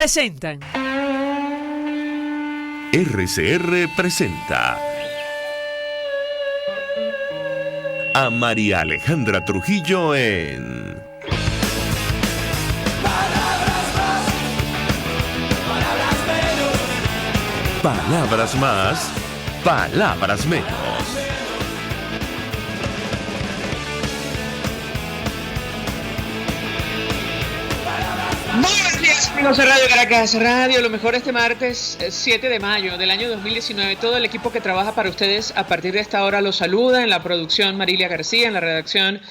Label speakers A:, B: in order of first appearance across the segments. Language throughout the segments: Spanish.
A: Presentan.
B: RCR presenta a María Alejandra Trujillo en Palabras más, palabras menos.
A: Buenos días, amigos de Radio Caracas Radio. Lo mejor este martes 7 de mayo del año 2019. Todo el equipo que trabaja para ustedes a partir de esta hora los saluda. En la producción Marilia García, en la redacción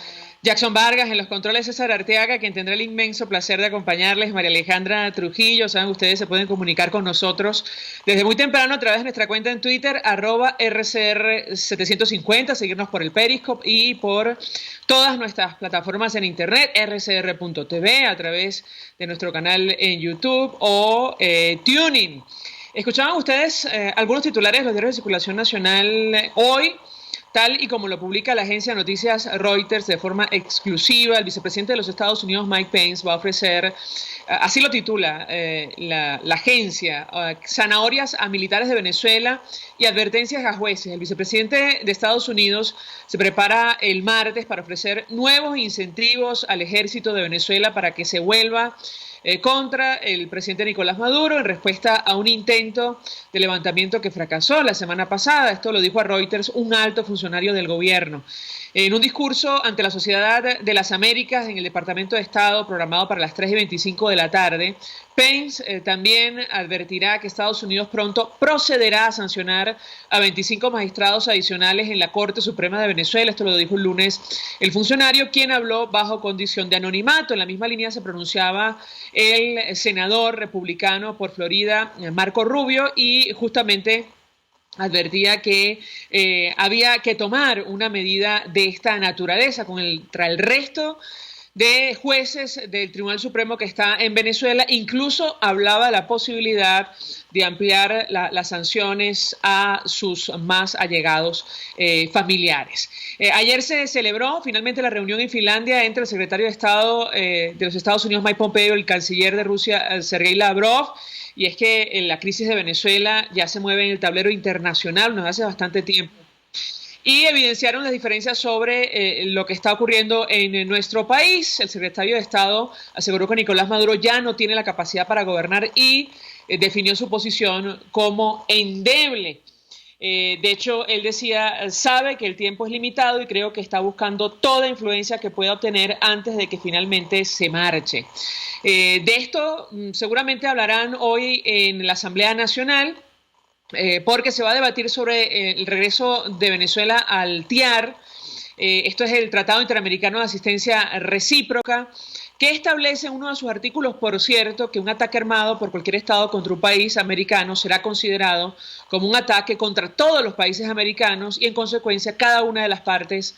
A: Jackson Vargas, en los controles César Arteaga, quien tendrá el inmenso placer de acompañarles, María Alejandra Trujillo. Saben, ustedes se pueden comunicar con nosotros desde muy temprano a través de nuestra cuenta en Twitter, @RCR750, seguirnos por el Periscope y por todas nuestras plataformas en internet, rcr.tv, a través de nuestro canal en YouTube o Tuning. Escuchaban ustedes algunos titulares de los diarios de circulación nacional hoy. Tal y como lo publica la agencia de noticias Reuters de forma exclusiva, el vicepresidente de los Estados Unidos, Mike Pence, va a ofrecer, así lo titula la agencia, zanahorias a militares de Venezuela y advertencias a jueces. El vicepresidente de Estados Unidos se prepara el martes para ofrecer nuevos incentivos al ejército de Venezuela para que se vuelva contra el presidente Nicolás Maduro en respuesta a un intento de levantamiento que fracasó la semana pasada. Esto lo dijo a Reuters un alto funcionario del gobierno. En un discurso ante la Sociedad de las Américas en el Departamento de Estado programado para las 3:25 de la tarde, Pence también advertirá que Estados Unidos pronto procederá a sancionar a 25 magistrados adicionales en la Corte Suprema de Venezuela. Esto lo dijo el lunes el funcionario, quien habló bajo condición de anonimato. En la misma línea se pronunciaba el senador republicano por Florida, Marco Rubio, y justamente advertía que había que tomar una medida de esta naturaleza contra el resto de jueces del Tribunal Supremo que está en Venezuela. Incluso hablaba de la posibilidad de ampliar las sanciones a sus más allegados familiares. Ayer se celebró finalmente la reunión en Finlandia entre el secretario de Estado de los Estados Unidos, Mike Pompeo, y el canciller de Rusia, Sergei Lavrov. Y es que la crisis de Venezuela ya se mueve en el tablero internacional desde hace bastante tiempo. Y evidenciaron las diferencias sobre lo que está ocurriendo en nuestro país. El secretario de Estado aseguró que Nicolás Maduro ya no tiene la capacidad para gobernar y definió su posición como endeble. De hecho, él decía, sabe que el tiempo es limitado y creo que está buscando toda influencia que pueda obtener antes de que finalmente se marche. De esto seguramente hablarán hoy en la Asamblea Nacional, porque se va a debatir sobre el regreso de Venezuela al TIAR. Esto es el Tratado Interamericano de Asistencia Recíproca, que establece en uno de sus artículos, por cierto, que un ataque armado por cualquier estado contra un país americano será considerado como un ataque contra todos los países americanos y, en consecuencia, cada una de las partes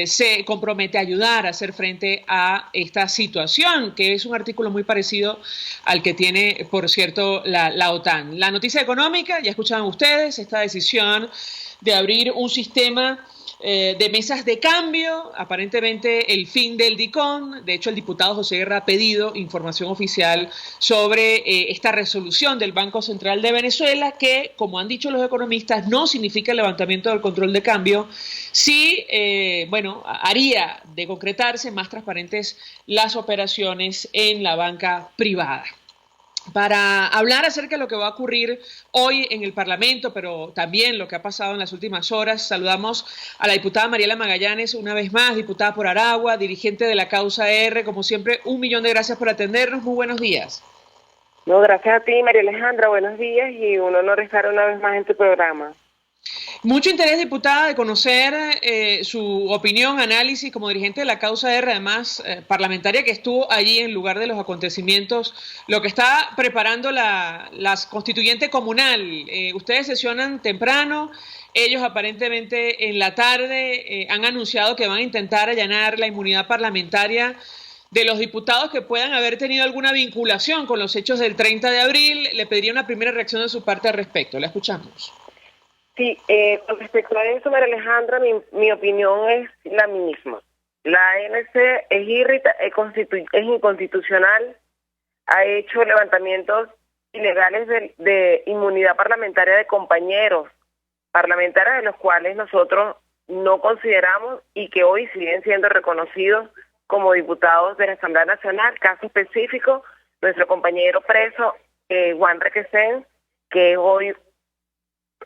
A: se compromete a ayudar a hacer frente a esta situación, que es un artículo muy parecido al que tiene, por cierto, la OTAN. La noticia económica, ya escuchaban ustedes, esta decisión de abrir un sistema de mesas de cambio, aparentemente el fin del DICOM. De hecho, el diputado José Guerra ha pedido información oficial sobre esta resolución del Banco Central de Venezuela, que, como han dicho los economistas, no significa el levantamiento del control de cambio, sí, haría de concretarse más transparentes las operaciones en la banca privada. Para hablar acerca de lo que va a ocurrir hoy en el Parlamento, pero también lo que ha pasado en las últimas horas, saludamos a la diputada Mariela Magallanes, una vez más, diputada por Aragua, dirigente de la Causa R. Como siempre, 1.000.000 de gracias por atendernos. Muy buenos días.
C: No, gracias a ti, María Alejandra. Buenos días y un honor estar una vez más en tu programa.
A: Mucho interés, diputada, de conocer su opinión, análisis como dirigente de la Causa R, además parlamentaria que estuvo allí en lugar de los acontecimientos, lo que está preparando la constituyente comunal. Ustedes sesionan temprano, ellos aparentemente en la tarde han anunciado que van a intentar allanar la inmunidad parlamentaria de los diputados que puedan haber tenido alguna vinculación con los hechos del 30 de abril. Le pediría una primera reacción de su parte al respecto. La escuchamos.
C: Sí, con respecto a eso, María Alejandra, mi opinión es la misma. La ANC es inconstitucional ha hecho levantamientos ilegales de inmunidad parlamentaria de compañeros parlamentarios, de los cuales nosotros no consideramos y que hoy siguen siendo reconocidos como diputados de la Asamblea Nacional. Caso específico, nuestro compañero preso, Juan Requesén, que es hoy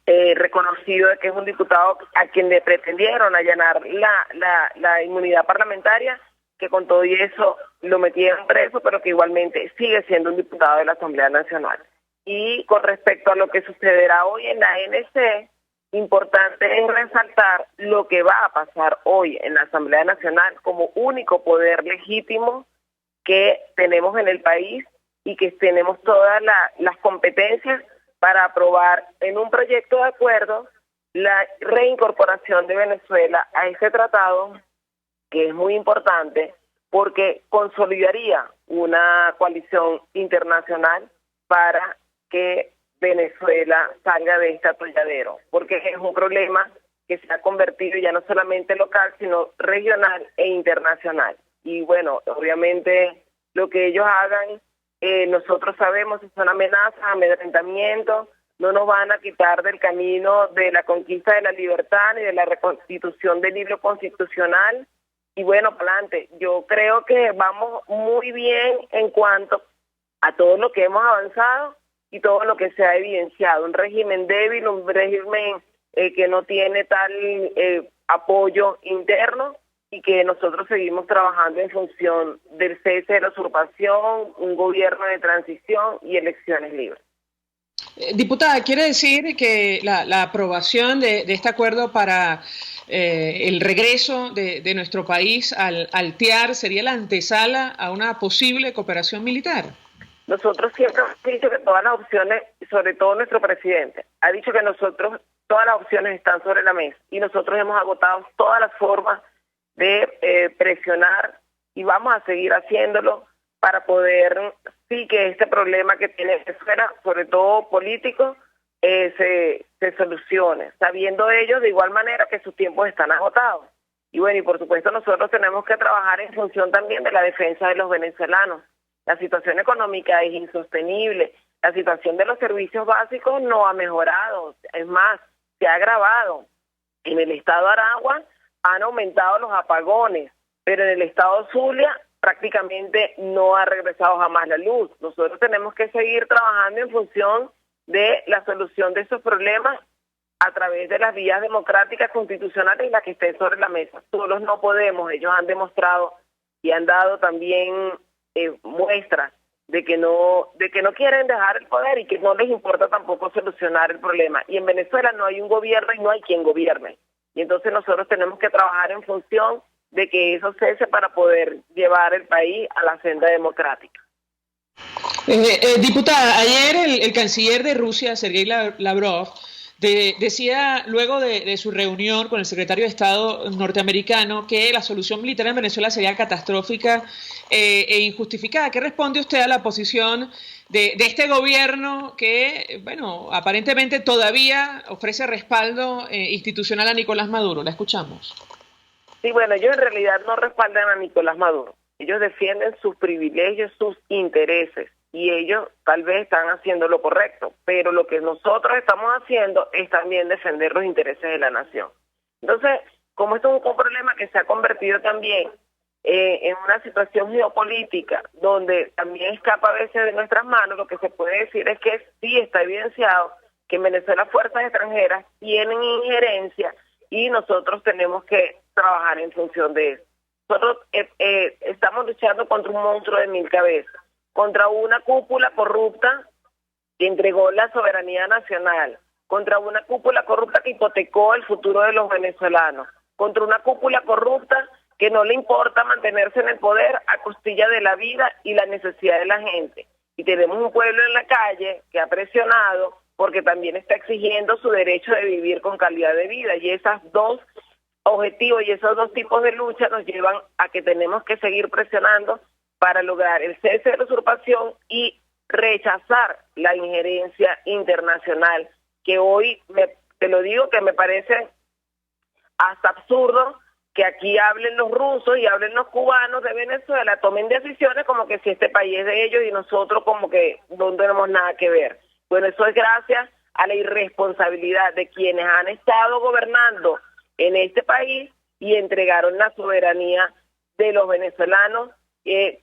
C: reconocido de que es un diputado a quien le pretendieron allanar la inmunidad parlamentaria, que con todo y eso lo metieron preso, pero que igualmente sigue siendo un diputado de la Asamblea Nacional. Y con respecto a lo que sucederá hoy en la ANC, importante es resaltar lo que va a pasar hoy en la Asamblea Nacional como único poder legítimo que tenemos en el país y que tenemos todas las competencias para aprobar en un proyecto de acuerdo la reincorporación de Venezuela a este tratado, que es muy importante porque consolidaría una coalición internacional para que Venezuela salga de este atolladero, porque es un problema que se ha convertido ya no solamente local, sino regional e internacional. Y bueno, obviamente lo que ellos hagan, nosotros sabemos si son amenazas, amedrentamientos, no nos van a quitar del camino de la conquista de la libertad ni de la reconstitución del libro constitucional. Y bueno, para adelante, yo creo que vamos muy bien en cuanto a todo lo que hemos avanzado y todo lo que se ha evidenciado. Un régimen débil, un régimen que no tiene tal apoyo interno y que nosotros seguimos trabajando en función del cese de la usurpación, un gobierno de transición y elecciones libres.
A: Diputada, ¿quiere decir que la aprobación de este acuerdo para el regreso de nuestro país al TIAR sería la antesala a una posible cooperación militar?
C: Nosotros siempre hemos dicho que todas las opciones, sobre todo nuestro presidente, ha dicho que todas las opciones están sobre la mesa y nosotros hemos agotado todas las formas de presionar y vamos a seguir haciéndolo para poder, sí, que este problema que tiene Venezuela, sobre todo político, se solucione, sabiendo ellos de igual manera que sus tiempos están agotados. Y bueno, y por supuesto nosotros tenemos que trabajar en función también de la defensa de los venezolanos. La situación económica es insostenible, la situación de los servicios básicos no ha mejorado, es más, se ha agravado. En el estado Aragua han aumentado los apagones, pero en el estado Zulia prácticamente no ha regresado jamás la luz. Nosotros tenemos que seguir trabajando en función de la solución de esos problemas a través de las vías democráticas constitucionales y las que estén sobre la mesa. Solos no podemos, ellos han demostrado y han dado también muestras de que no quieren dejar el poder y que no les importa tampoco solucionar el problema. Y en Venezuela no hay un gobierno y no hay quien gobierne. Y entonces nosotros tenemos que trabajar en función de que eso cese para poder llevar el país a la senda democrática.
A: Diputada, ayer el canciller de Rusia, Sergei Lavrov, decía luego de su reunión con el secretario de Estado norteamericano que la solución militar en Venezuela sería catastrófica e injustificada. ¿Qué responde usted a la posición de este gobierno que, bueno, aparentemente todavía ofrece respaldo institucional a Nicolás Maduro? La escuchamos.
C: Sí, bueno, ellos en realidad no respaldan a Nicolás Maduro. Ellos defienden sus privilegios, sus intereses, y ellos tal vez están haciendo lo correcto, pero lo que nosotros estamos haciendo es también defender los intereses de la nación. Entonces, como esto es un problema que se ha convertido también en una situación geopolítica, donde también escapa a veces de nuestras manos, lo que se puede decir es que sí está evidenciado que en Venezuela fuerzas extranjeras tienen injerencia y nosotros tenemos que trabajar en función de eso. Nosotros estamos luchando contra un monstruo de 1000 cabezas, contra una cúpula corrupta que entregó la soberanía nacional, contra una cúpula corrupta que hipotecó el futuro de los venezolanos, contra una cúpula corrupta que no le importa mantenerse en el poder a costilla de la vida y la necesidad de la gente. Y tenemos un pueblo en la calle que ha presionado porque también está exigiendo su derecho de vivir con calidad de vida, y esos dos objetivos y esos dos tipos de lucha nos llevan a que tenemos que seguir presionando para lograr el cese de la usurpación y rechazar la injerencia internacional, que hoy, te lo digo, que me parece hasta absurdo que aquí hablen los rusos y hablen los cubanos de Venezuela, tomen decisiones como que si este país es de ellos y nosotros como que no tenemos nada que ver. Bueno, eso es gracias a la irresponsabilidad de quienes han estado gobernando en este país y entregaron la soberanía de los venezolanos,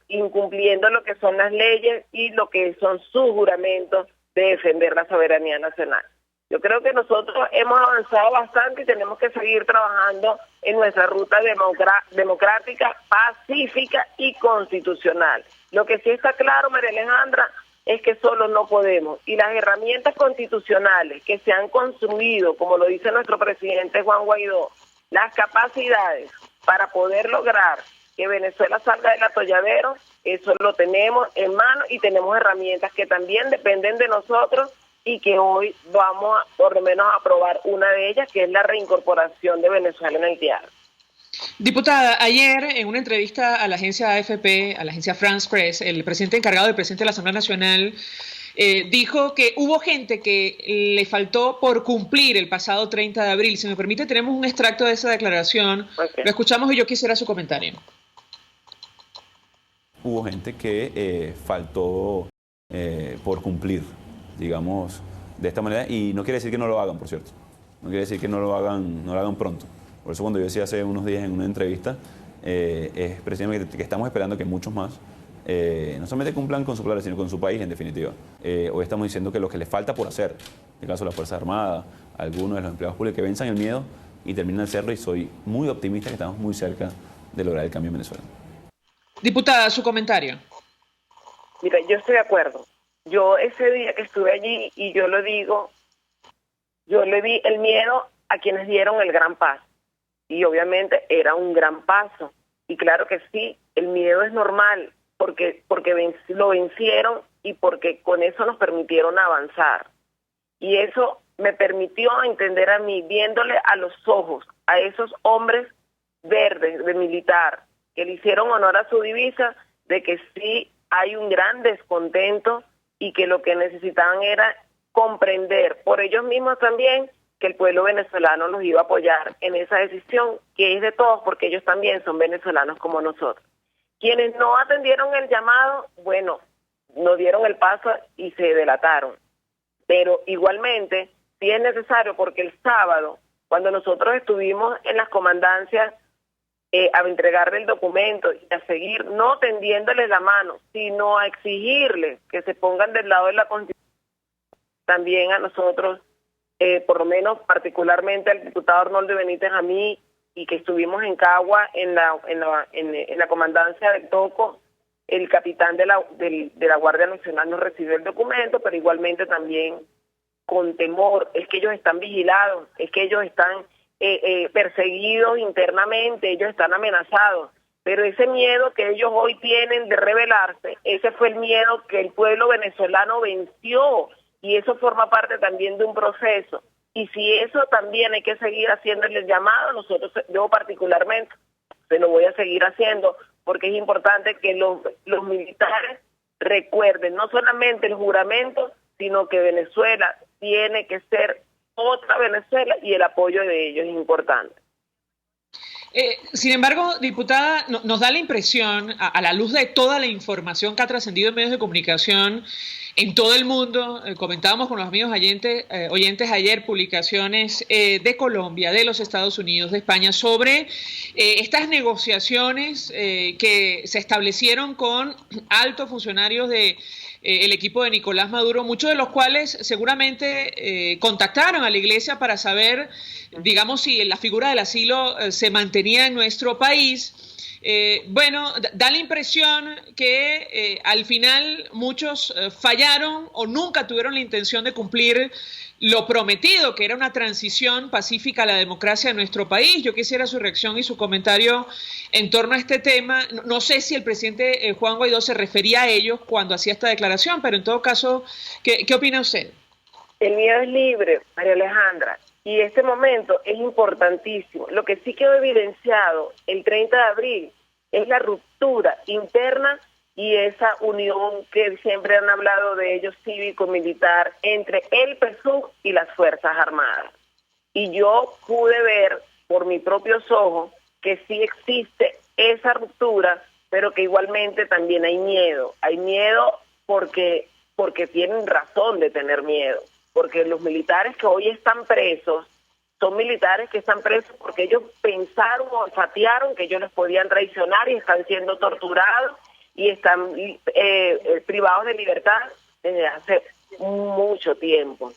C: incumpliendo lo que son las leyes y lo que son sus juramentos de defender la soberanía nacional. Yo creo que nosotros hemos avanzado bastante y tenemos que seguir trabajando en nuestra ruta democrática, pacífica y constitucional. Lo que sí está claro, María Alejandra, es que solo no podemos. Y las herramientas constitucionales que se han construido, como lo dice nuestro presidente Juan Guaidó, las capacidades para poder lograr que Venezuela salga del atolladero, eso lo tenemos en mano y tenemos herramientas que también dependen de nosotros y que hoy vamos por lo menos a aprobar una de ellas, que es la reincorporación de Venezuela en el diálogo.
A: Diputada, ayer en una entrevista a la agencia AFP, a la agencia France Press, el presidente encargado del presidente de la Asamblea Nacional dijo que hubo gente que le faltó por cumplir el pasado 30 de abril. Si me permite, tenemos un extracto de esa declaración. Okay. Lo escuchamos y yo quisiera su comentario.
D: Hubo gente que faltó por cumplir, digamos, de esta manera, y no quiere decir que no lo hagan, por cierto. No quiere decir que no lo hagan pronto. Por eso cuando yo decía hace unos días en una entrevista, es precisamente que estamos esperando que muchos más no solamente cumplan con su palabra, sino con su país, en definitiva. Hoy estamos diciendo que lo que les falta por hacer, en el caso de las Fuerzas Armadas, algunos de los empleados públicos, que venzan el miedo y terminen de hacerlo, y soy muy optimista que estamos muy cerca de lograr el cambio en Venezuela.
A: Diputada, su comentario.
C: Mira, yo estoy de acuerdo. Yo ese día que estuve allí, y yo lo digo, yo le vi el miedo a quienes dieron el gran paso. Y obviamente era un gran paso. Y claro que sí, el miedo es normal, porque lo vencieron y porque con eso nos permitieron avanzar. Y eso me permitió entender a mí, viéndole a los ojos a esos hombres verdes de militar, que le hicieron honor a su divisa, de que sí hay un gran descontento y que lo que necesitaban era comprender por ellos mismos también que el pueblo venezolano los iba a apoyar en esa decisión, que es de todos, porque ellos también son venezolanos como nosotros. Quienes no atendieron el llamado, bueno, no dieron el paso y se delataron. Pero igualmente, sí es necesario, porque el sábado, cuando nosotros estuvimos en las comandancias a entregarle el documento y a seguir no tendiéndoles la mano, sino a exigirles que se pongan del lado de la Constitución, también a nosotros, por lo menos particularmente al diputado Arnoldo Benítez, a mí, y que estuvimos en Cagua en la comandancia del Toco, el capitán de la Guardia Nacional nos recibió el documento, pero igualmente también con temor. Es que ellos están vigilados, es que ellos están perseguidos internamente, ellos están amenazados, pero ese miedo que ellos hoy tienen de rebelarse, ese fue el miedo que el pueblo venezolano venció, y eso forma parte también de un proceso. Y si eso también hay que seguir haciéndole el llamado, yo particularmente se lo voy a seguir haciendo, porque es importante que los militares recuerden no solamente el juramento, sino que Venezuela tiene que ser otra Venezuela y el apoyo de ellos es importante.
A: Sin embargo, diputada, nos da la impresión, a la luz de toda la información que ha trascendido en medios de comunicación en todo el mundo, comentábamos con los amigos oyentes ayer publicaciones de Colombia, de los Estados Unidos, de España, sobre estas negociaciones que se establecieron con altos funcionarios de el equipo de Nicolás Maduro, muchos de los cuales seguramente contactaron a la Iglesia para saber, digamos, si la figura del asilo se mantenía en nuestro país. Bueno, da la impresión que al final muchos fallaron o nunca tuvieron la intención de cumplir lo prometido, que era una transición pacífica a la democracia en nuestro país. Yo quisiera su reacción y su comentario en torno a este tema. No sé si el presidente Juan Guaidó se refería a ellos cuando hacía esta declaración, pero en todo caso, ¿qué opina usted?
C: El miedo es libre, María Alejandra, y este momento es importantísimo. Lo que sí quedó evidenciado el 30 de abril es la ruptura interna y esa unión que siempre han hablado de ellos, cívico-militar, entre el PSUV y las Fuerzas Armadas. Y yo pude ver por mis propios ojos que sí existe esa ruptura, pero que igualmente también hay miedo. Hay miedo porque tienen razón de tener miedo, porque los militares que hoy están presos son militares que están presos porque ellos pensaron o olfatearon que ellos les podían traicionar y están siendo torturados y están privados de libertad desde hace mucho tiempo.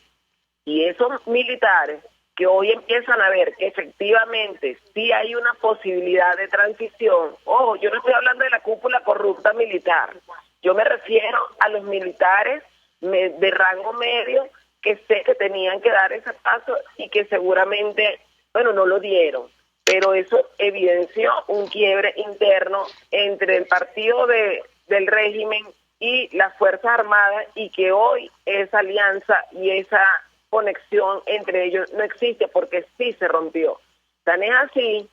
C: Y esos militares que hoy empiezan a ver que efectivamente sí hay una posibilidad de transición, ojo, yo no estoy hablando de la cúpula corrupta militar, yo me refiero a los militares de rango medio que sé que tenían que dar ese paso y que seguramente, bueno, no lo dieron, pero eso evidenció un quiebre interno entre el partido del régimen y las Fuerzas Armadas, y que hoy esa alianza y esa conexión entre ellos no existe porque sí se rompió. Tan es así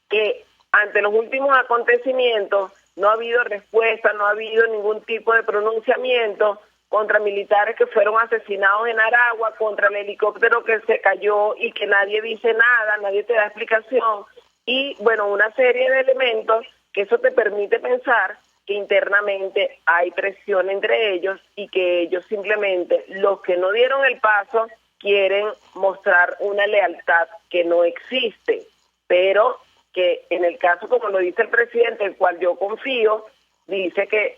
C: que ante los últimos acontecimientos no ha habido respuesta, no ha habido ningún tipo de pronunciamiento contra militares que fueron asesinados en Aragua, contra el helicóptero que se cayó y que nadie dice nada, nadie te da explicación, y bueno, una serie de elementos que eso te permite pensar que internamente hay presión entre ellos y que ellos simplemente, los que no dieron el paso, quieren mostrar una lealtad que no existe, pero que en el caso, como lo dice el presidente, el cual yo confío, dice que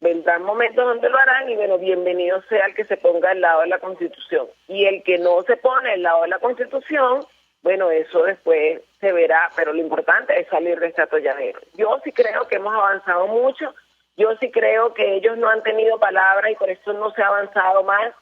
C: vendrán momentos donde lo harán y bueno, bienvenido sea el que se ponga al lado de la Constitución. Y el que no se pone al lado de la Constitución, bueno, eso después se verá, pero lo importante es salir de este atolladero. Yo sí creo que hemos avanzado mucho, yo sí creo que ellos no han tenido palabra y por eso no se ha avanzado más,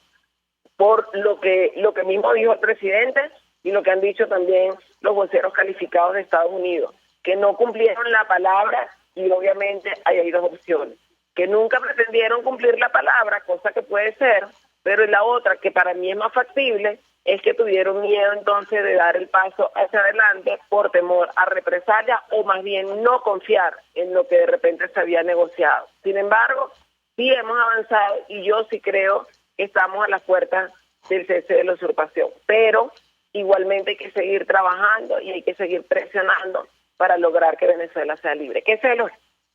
C: por lo que mismo dijo el presidente y lo que han dicho también los voceros calificados de Estados Unidos, que no cumplieron la palabra y obviamente hay dos opciones, que nunca pretendieron cumplir la palabra, cosa que puede ser, pero la otra, que para mí es más factible, es que tuvieron miedo entonces de dar el paso hacia adelante por temor a represalia o más bien no confiar en lo que de repente se había negociado. Sin embargo, sí hemos avanzado y yo sí creo que estamos a las puertas del cese de la usurpación, pero igualmente hay que seguir trabajando y hay que seguir presionando para lograr que Venezuela sea libre, que ese es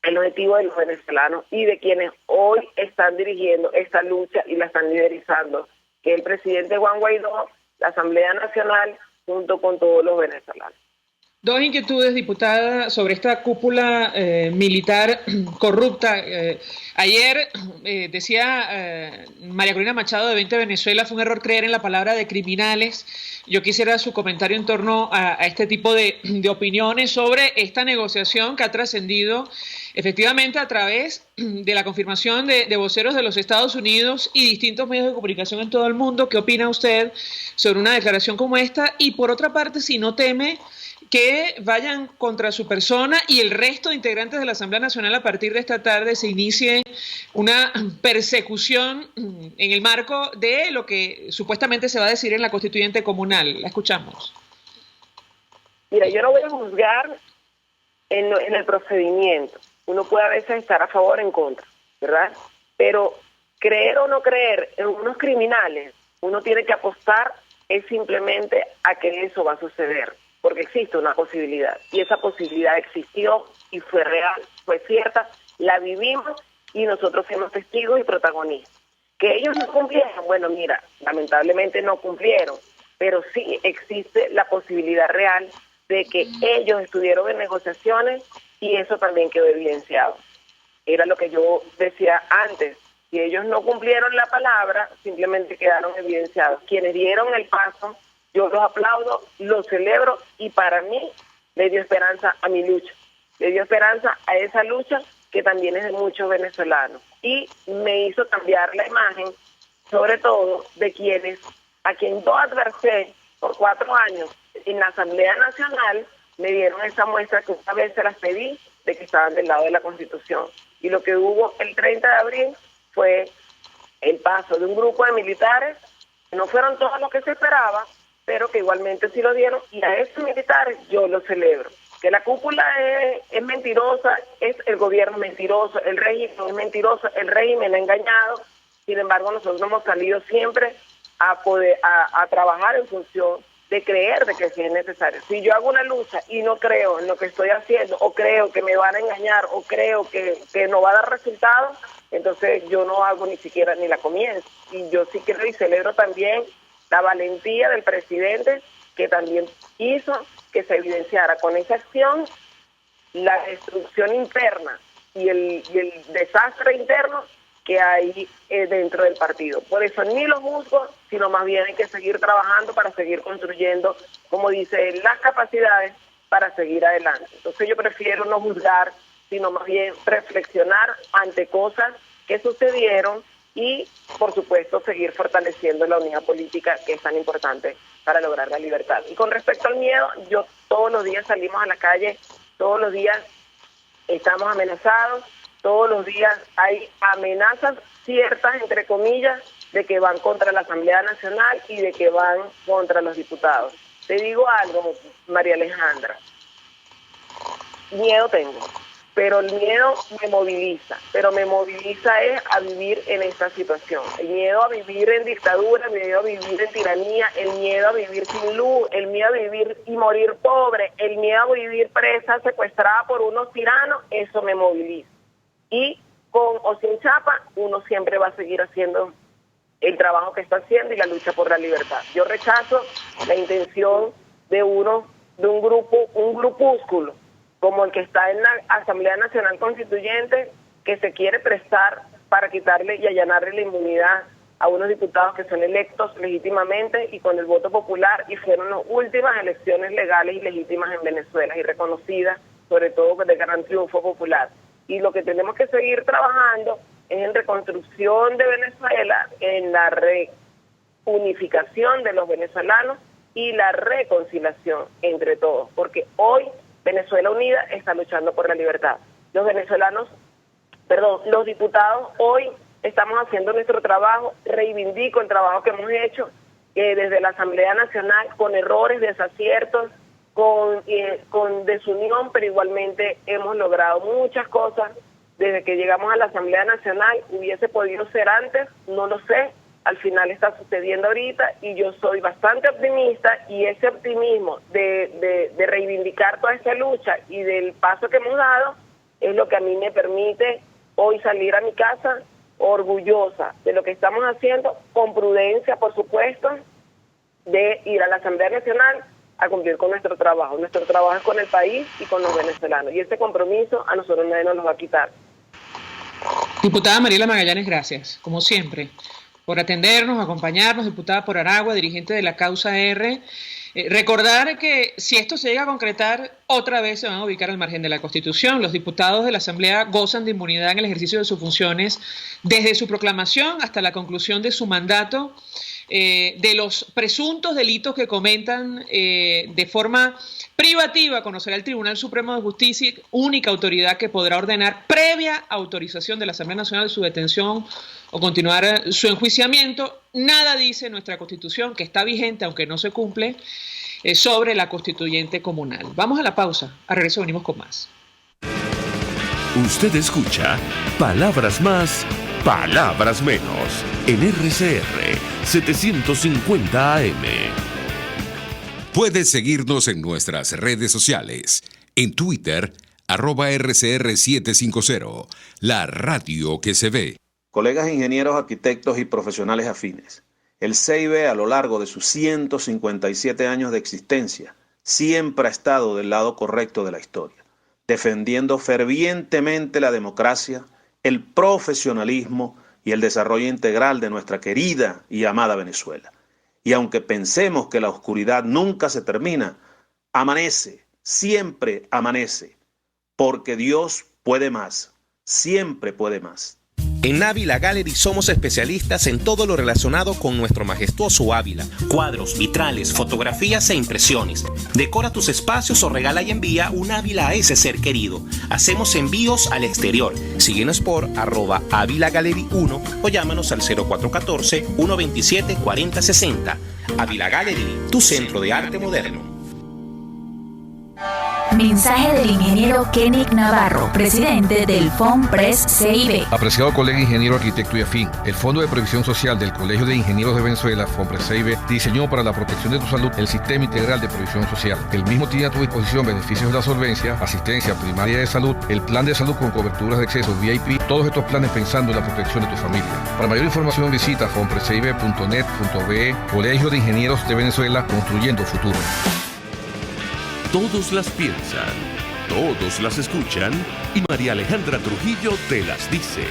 C: el objetivo de los venezolanos y de quienes hoy están dirigiendo esta lucha y la están liderizando, que el presidente Juan Guaidó, la Asamblea Nacional, junto con todos los venezolanos.
A: Dos inquietudes, diputada, sobre esta cúpula militar corrupta. Ayer decía María Corina Machado de 20 Venezuela, fue un error creer en la palabra de criminales. Yo quisiera su comentario en torno a este tipo de opiniones sobre esta negociación que ha trascendido efectivamente a través de la confirmación de voceros de los Estados Unidos y distintos medios de comunicación en todo el mundo. ¿Qué opina usted sobre una declaración como esta? Y por otra parte, si no teme que vayan contra su persona y el resto de integrantes de la Asamblea Nacional a partir de esta tarde se inicie una persecución en el marco de lo que supuestamente se va a decir en la Constituyente Comunal. La escuchamos.
C: Mira, yo no voy a juzgar en el procedimiento. Uno puede a veces estar a favor o en contra, ¿verdad? Pero creer o no creer en unos criminales, uno tiene que apostar es simplemente a que eso va a suceder, porque existe una posibilidad, y esa posibilidad existió y fue real, fue cierta, la vivimos y nosotros fuimos testigos y protagonistas. Que ellos no cumplieron, bueno, mira, lamentablemente no cumplieron, pero sí existe la posibilidad real de que ellos estuvieron en negociaciones y eso también quedó evidenciado. Era lo que yo decía antes, si ellos no cumplieron la palabra, simplemente quedaron evidenciados. Quienes dieron el paso, yo los aplaudo, los celebro y para mí le dio esperanza a mi lucha, le dio esperanza a esa lucha que también es de muchos venezolanos y me hizo cambiar la imagen, sobre todo de a quien yo adversé por 4 años en la Asamblea Nacional, me dieron esa muestra que una vez se las pedí de que estaban del lado de la Constitución. Y lo que hubo el 30 de abril fue el paso de un grupo de militares, no fueron todos los que se esperaba, pero que igualmente sí lo dieron, y a esos militares yo los celebro. Que la cúpula es mentirosa, es el gobierno mentiroso, el régimen es mentiroso, el régimen ha engañado, sin embargo nosotros hemos salido siempre a trabajar en función de creer de que sí es necesario. Si yo hago una lucha y no creo en lo que estoy haciendo, o creo que me van a engañar, o creo que no va a dar resultados, entonces yo no hago ni siquiera ni la comienzo. Y yo sí creo y celebro también la valentía del presidente, que también hizo que se evidenciara con esa acción la destrucción interna y el desastre interno que hay dentro del partido. Por eso ni lo juzgo, sino más bien hay que seguir trabajando para seguir construyendo, como dice, las capacidades para seguir adelante. Entonces yo prefiero no juzgar, sino más bien reflexionar ante cosas que sucedieron y, por supuesto, seguir fortaleciendo la unidad política, que es tan importante para lograr la libertad. Y con respecto al miedo, yo todos los días salimos a la calle, todos los días estamos amenazados, todos los días hay amenazas ciertas, entre comillas, de que van contra la Asamblea Nacional y de que van contra los diputados. Te digo algo, María Alejandra, miedo tengo, pero el miedo me moviliza, pero me moviliza es a vivir en esta situación. El miedo a vivir en dictadura, el miedo a vivir en tiranía, el miedo a vivir sin luz, el miedo a vivir y morir pobre, el miedo a vivir presa, secuestrada por unos tiranos, eso me moviliza. Y con o sin chapa, uno siempre va a seguir haciendo el trabajo que está haciendo y la lucha por la libertad. Yo rechazo la intención de un grupúsculo, como el que está en la Asamblea Nacional Constituyente, que se quiere prestar para quitarle y allanarle la inmunidad a unos diputados que son electos legítimamente y con el voto popular, y fueron las últimas elecciones legales y legítimas en Venezuela y reconocidas, sobre todo de gran triunfo popular. Y lo que tenemos que seguir trabajando es en reconstrucción de Venezuela, en la reunificación de los venezolanos y la reconciliación entre todos, porque hoy Venezuela Unida está luchando por la libertad. Los diputados hoy estamos haciendo nuestro trabajo, reivindico el trabajo que hemos hecho desde la Asamblea Nacional, con errores, desaciertos, con desunión, pero igualmente hemos logrado muchas cosas. Desde que llegamos a la Asamblea Nacional, hubiese podido ser antes, no lo sé, al final está sucediendo ahorita, y yo soy bastante optimista, y ese optimismo de reivindicar toda esta lucha y del paso que hemos dado es lo que a mí me permite hoy salir a mi casa orgullosa de lo que estamos haciendo, con prudencia, por supuesto, de ir a la Asamblea Nacional a cumplir con nuestro trabajo. Nuestro trabajo es con el país y con los venezolanos, y ese compromiso a nosotros nadie nos lo va a quitar.
A: Diputada Mariela Magallanes, gracias, como siempre, por atendernos, acompañarnos, diputada por Aragua, dirigente de la Causa R. Recordar que si esto se llega a concretar, otra vez se van a ubicar al margen de la Constitución. Los diputados de la Asamblea gozan de inmunidad en el ejercicio de sus funciones desde su proclamación hasta la conclusión de su mandato. De los presuntos delitos que cometan de forma privativa, conocerá el Tribunal Supremo de Justicia, única autoridad que podrá ordenar, previa autorización de la Asamblea Nacional, su detención o continuar su enjuiciamiento. Nada dice nuestra Constitución, que está vigente aunque no se cumple, sobre la constituyente comunal. Vamos a la pausa, a regreso venimos con más.
B: Usted escucha Palabras Más, Palabras Menos, en RCR 750 AM.
E: Puedes seguirnos en nuestras redes sociales. En Twitter, @RCR750, la radio que se ve.
F: Colegas ingenieros, arquitectos y profesionales afines, el CIB a lo largo de sus 157 años de existencia siempre ha estado del lado correcto de la historia, defendiendo fervientemente la democracia, el profesionalismo y el desarrollo integral de nuestra querida y amada Venezuela. Y aunque pensemos que la oscuridad nunca se termina, amanece, siempre amanece, porque Dios puede más, siempre puede más.
G: En Ávila Gallery somos especialistas en todo lo relacionado con nuestro majestuoso Ávila. Cuadros, vitrales, fotografías e impresiones. Decora tus espacios o regala y envía un Ávila a ese ser querido. Hacemos envíos al exterior. Síguenos por @AvilaGallery1 o llámanos al 0414-127-4060. Ávila Gallery, tu centro de arte moderno.
H: Mensaje del ingeniero Kenick Navarro, presidente del FOMPRES CIB.
I: Apreciado colega ingeniero, arquitecto y afín, el Fondo de Previsión Social del Colegio de Ingenieros de Venezuela, FOMPRES CIB, diseñó para la protección de tu salud el Sistema Integral de Previsión Social. El mismo tiene a tu disposición beneficios de la solvencia, asistencia primaria de salud, el plan de salud con coberturas de acceso VIP, todos estos planes pensando en la protección de tu familia. Para mayor información visita fomprescib.net.be, Colegio de Ingenieros de Venezuela, construyendo futuro.
B: Todos las piensan, todos las escuchan y María Alejandra Trujillo te las dice.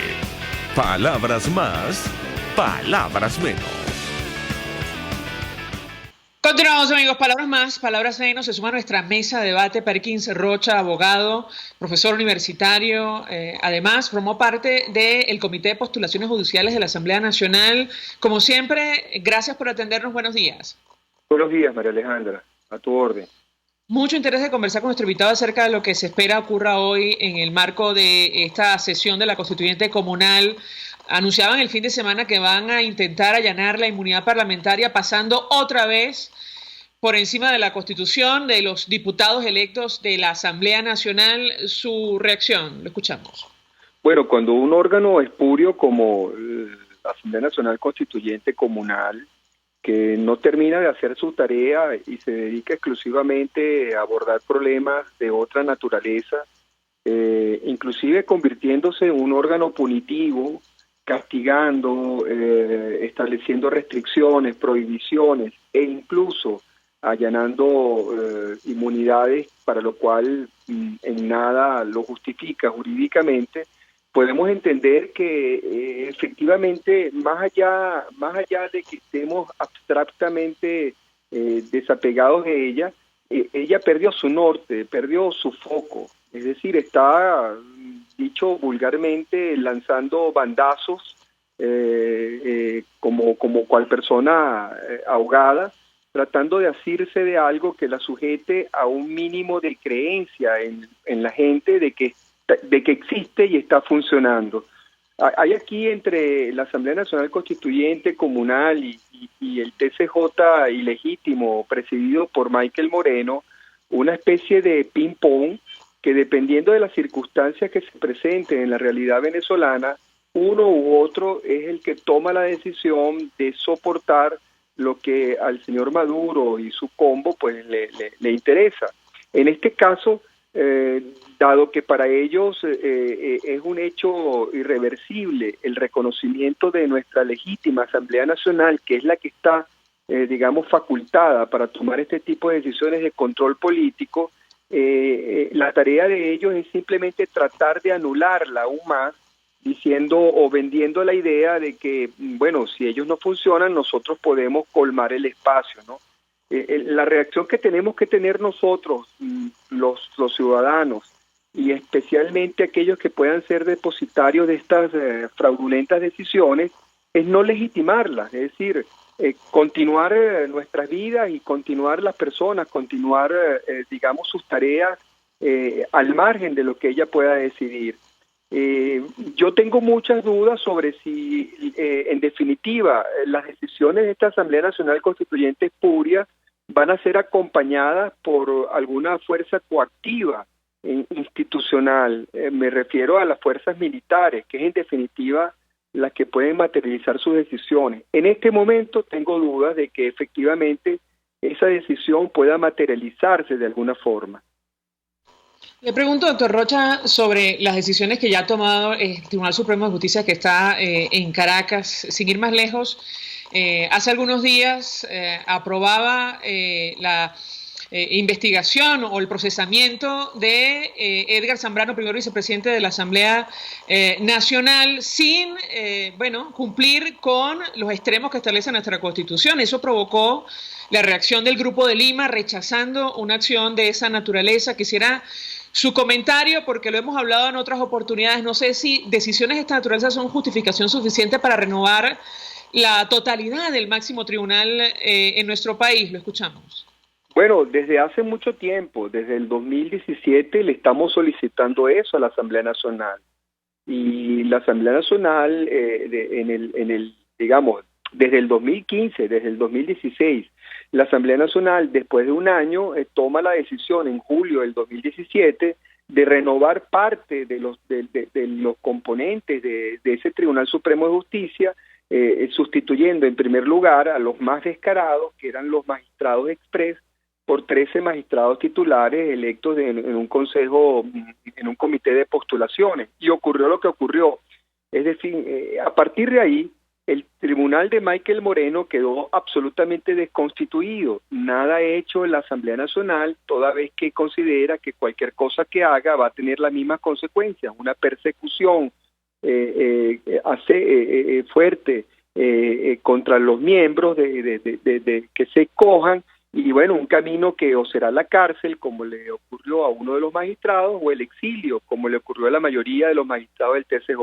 B: Palabras más, palabras menos.
A: Continuamos, amigos. Palabras más, palabras menos. Se suma a nuestra mesa de debate Perkins Rocha, abogado, profesor universitario. Además, formó parte del Comité de Postulaciones Judiciales de la Asamblea Nacional. Como siempre, gracias por atendernos. Buenos días.
J: Buenos días, María Alejandra. A tu orden.
A: Mucho interés de conversar con nuestro invitado acerca de lo que se espera ocurra hoy en el marco de esta sesión de la Constituyente Comunal. Anunciaban el fin de semana que van a intentar allanar la inmunidad parlamentaria, pasando otra vez por encima de la Constitución, de los diputados electos de la Asamblea Nacional. Su reacción, lo escuchamos.
J: Bueno, cuando un órgano espurio como la Asamblea Nacional Constituyente Comunal, que no termina de hacer su tarea y se dedica exclusivamente a abordar problemas de otra naturaleza, inclusive convirtiéndose en un órgano punitivo, castigando, estableciendo restricciones, prohibiciones e incluso allanando inmunidades, para lo cual en nada lo justifica jurídicamente, podemos entender que efectivamente, más allá de que estemos abstractamente desapegados de ella, ella perdió su norte, perdió su foco, es decir, está, dicho vulgarmente, lanzando bandazos como cual persona ahogada, tratando de asirse de algo que la sujete a un mínimo de creencia en la gente de que existe y está funcionando. Hay aquí entre la Asamblea Nacional Constituyente Comunal y el TCJ ilegítimo presidido por Michael Moreno una especie de ping-pong que, dependiendo de las circunstancias que se presenten en la realidad venezolana, uno u otro es el que toma la decisión de soportar lo que al señor Maduro y su combo pues le interesa. En este caso, dado que para ellos es un hecho irreversible el reconocimiento de nuestra legítima Asamblea Nacional, que es la que está, digamos, facultada para tomar este tipo de decisiones de control político, la tarea de ellos es simplemente tratar de anularla aún más, diciendo o vendiendo la idea de que, bueno, si ellos no funcionan, nosotros podemos colmar el espacio, ¿no? La reacción que tenemos que tener nosotros, los ciudadanos, y especialmente aquellos que puedan ser depositarios de estas fraudulentas decisiones, es no legitimarlas, es decir, continuar nuestras vidas y continuar las personas, continuar, digamos, sus tareas al margen de lo que ella pueda decidir. Yo tengo muchas dudas sobre si, en definitiva, las decisiones de esta Asamblea Nacional Constituyente espuria van a ser acompañadas por alguna fuerza coactiva institucional. Me refiero a las fuerzas militares, que es en definitiva las que pueden materializar sus decisiones. En este momento tengo dudas de que efectivamente esa decisión pueda materializarse de alguna forma.
A: Le pregunto, doctor Rocha, sobre las decisiones que ya ha tomado el Tribunal Supremo de Justicia, que está en Caracas. Sin ir más lejos, hace algunos días aprobaba la investigación o el procesamiento de Edgar Zambrano, primer vicepresidente de la Asamblea Nacional, sin cumplir con los extremos que establece nuestra Constitución. Eso provocó la reacción del Grupo de Lima, rechazando una acción de esa naturaleza. Quisiera su comentario, porque lo hemos hablado en otras oportunidades. No sé si decisiones de esta naturaleza son justificación suficiente para renovar la totalidad del máximo tribunal en nuestro país. Lo escuchamos.
J: Bueno, desde hace mucho tiempo, desde el 2017, le estamos solicitando eso a la Asamblea Nacional. Y la Asamblea Nacional, digamos, desde el 2015, desde el 2016. La Asamblea Nacional, después de un año, toma la decisión en julio del 2017 de renovar parte de los componentes de ese Tribunal Supremo de Justicia, sustituyendo en primer lugar a los más descarados, que eran los magistrados express, por 13 magistrados titulares electos en un consejo, en un comité de postulaciones. Y ocurrió lo que ocurrió. Es decir, a partir de ahí, el tribunal de Michael Moreno quedó absolutamente desconstituido. Nada hecho en la Asamblea Nacional, toda vez que considera que cualquier cosa que haga va a tener las mismas consecuencias, una persecución fuerte contra los miembros de que se cojan, y bueno, un camino que o será la cárcel, como le ocurrió a uno de los magistrados, o el exilio, como le ocurrió a la mayoría de los magistrados del TCJ.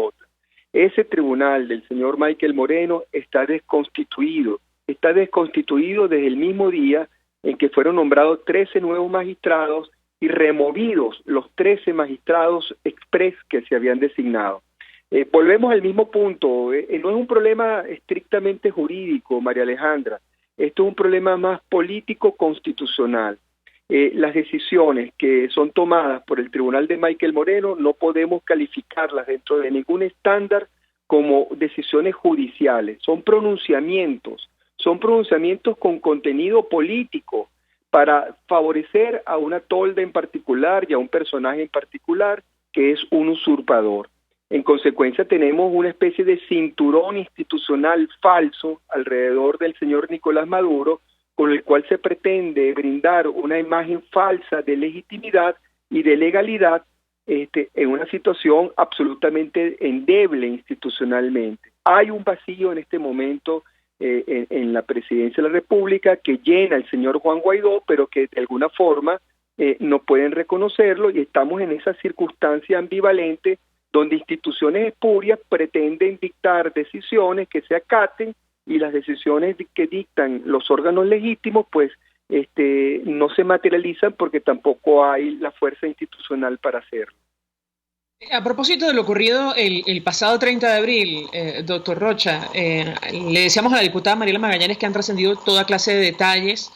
J: Ese tribunal del señor Michael Moreno está desconstituido desde el mismo día en que fueron nombrados 13 nuevos magistrados y removidos los 13 magistrados express que se habían designado. Volvemos al mismo punto, no es un problema estrictamente jurídico, María Alejandra, esto es un problema más político-constitucional. Las decisiones que son tomadas por el tribunal de Michael Moreno no podemos calificarlas dentro de ningún estándar como decisiones judiciales, son pronunciamientos con contenido político para favorecer a una tolda en particular y a un personaje en particular que es un usurpador. En consecuencia tenemos una especie de cinturón institucional falso alrededor del señor Nicolás Maduro, con el cual se pretende brindar una imagen falsa de legitimidad y de legalidad en una situación absolutamente endeble institucionalmente. Hay un vacío en este momento en la presidencia de la República que llena el señor Juan Guaidó, pero que de alguna forma no pueden reconocerlo, y estamos en esa circunstancia ambivalente donde instituciones espurias pretenden dictar decisiones que se acaten, y las decisiones que dictan los órganos legítimos pues no se materializan porque tampoco hay la fuerza institucional para hacerlo.
A: A propósito de lo ocurrido el pasado 30 de abril, doctor Rocha, le decíamos a la diputada Mariela Magallanes que han trascendido toda clase de detalles,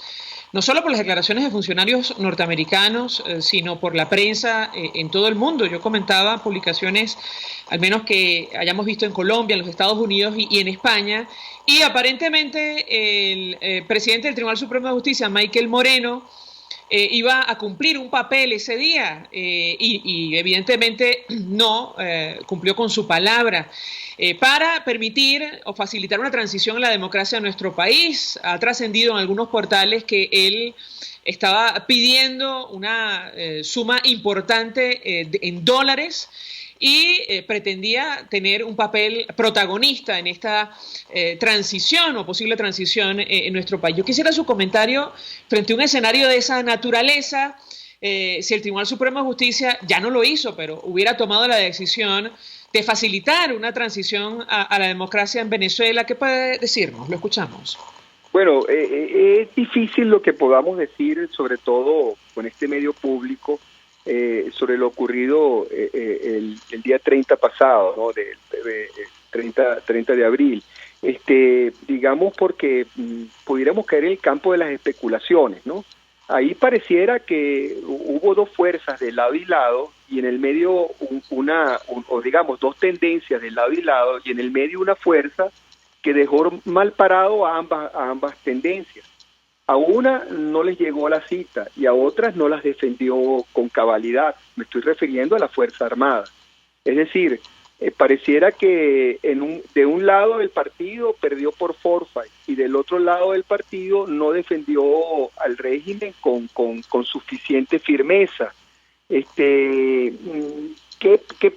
A: no solo por las declaraciones de funcionarios norteamericanos, sino por la prensa en todo el mundo. Yo comentaba publicaciones, al menos que hayamos visto en Colombia, en los Estados Unidos y en España, y aparentemente el presidente del Tribunal Supremo de Justicia, Michael Moreno, iba a cumplir un papel ese día y evidentemente no cumplió con su palabra. Para permitir o facilitar una transición en la democracia de nuestro país. Ha trascendido en algunos portales que él estaba pidiendo una suma importante en dólares y pretendía tener un papel protagonista en esta transición o posible transición en nuestro país. Yo quisiera su comentario frente a un escenario de esa naturaleza. Si el Tribunal Supremo de Justicia ya no lo hizo, pero hubiera tomado la decisión de facilitar una transición a la democracia en Venezuela, ¿qué puede decirnos? Lo escuchamos.
J: Bueno, es difícil lo que podamos decir, sobre todo con este medio público, sobre lo ocurrido el día 30 pasado, ¿no? Del 30 de abril. Digamos porque pudiéramos caer en el campo de las especulaciones, ¿no? Ahí pareciera que hubo dos fuerzas de lado y lado, y en el medio digamos dos tendencias de lado y lado, y en el medio una fuerza que dejó mal parado a ambas tendencias. A una no les llegó a la cita y a otras no las defendió con cabalidad. Me estoy refiriendo a la Fuerza Armada. Es decir, pareciera que de un lado del partido perdió por forfait y del otro lado del partido no defendió al régimen con suficiente firmeza. ¿Qué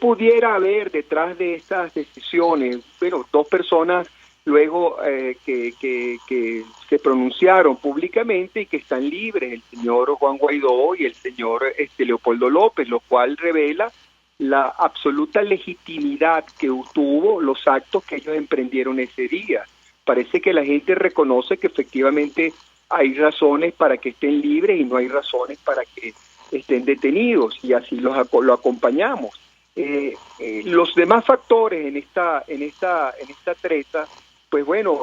J: pudiera haber detrás de estas decisiones? Bueno, dos personas luego que se pronunciaron públicamente y que están libres, el señor Juan Guaidó y el señor Leopoldo López, lo cual revela la absoluta legitimidad que tuvo los actos que ellos emprendieron ese día. Parece que la gente reconoce que efectivamente hay razones para que estén libres y no hay razones para que estén detenidos, y así lo acompañamos. Los demás factores en esta treta pues bueno,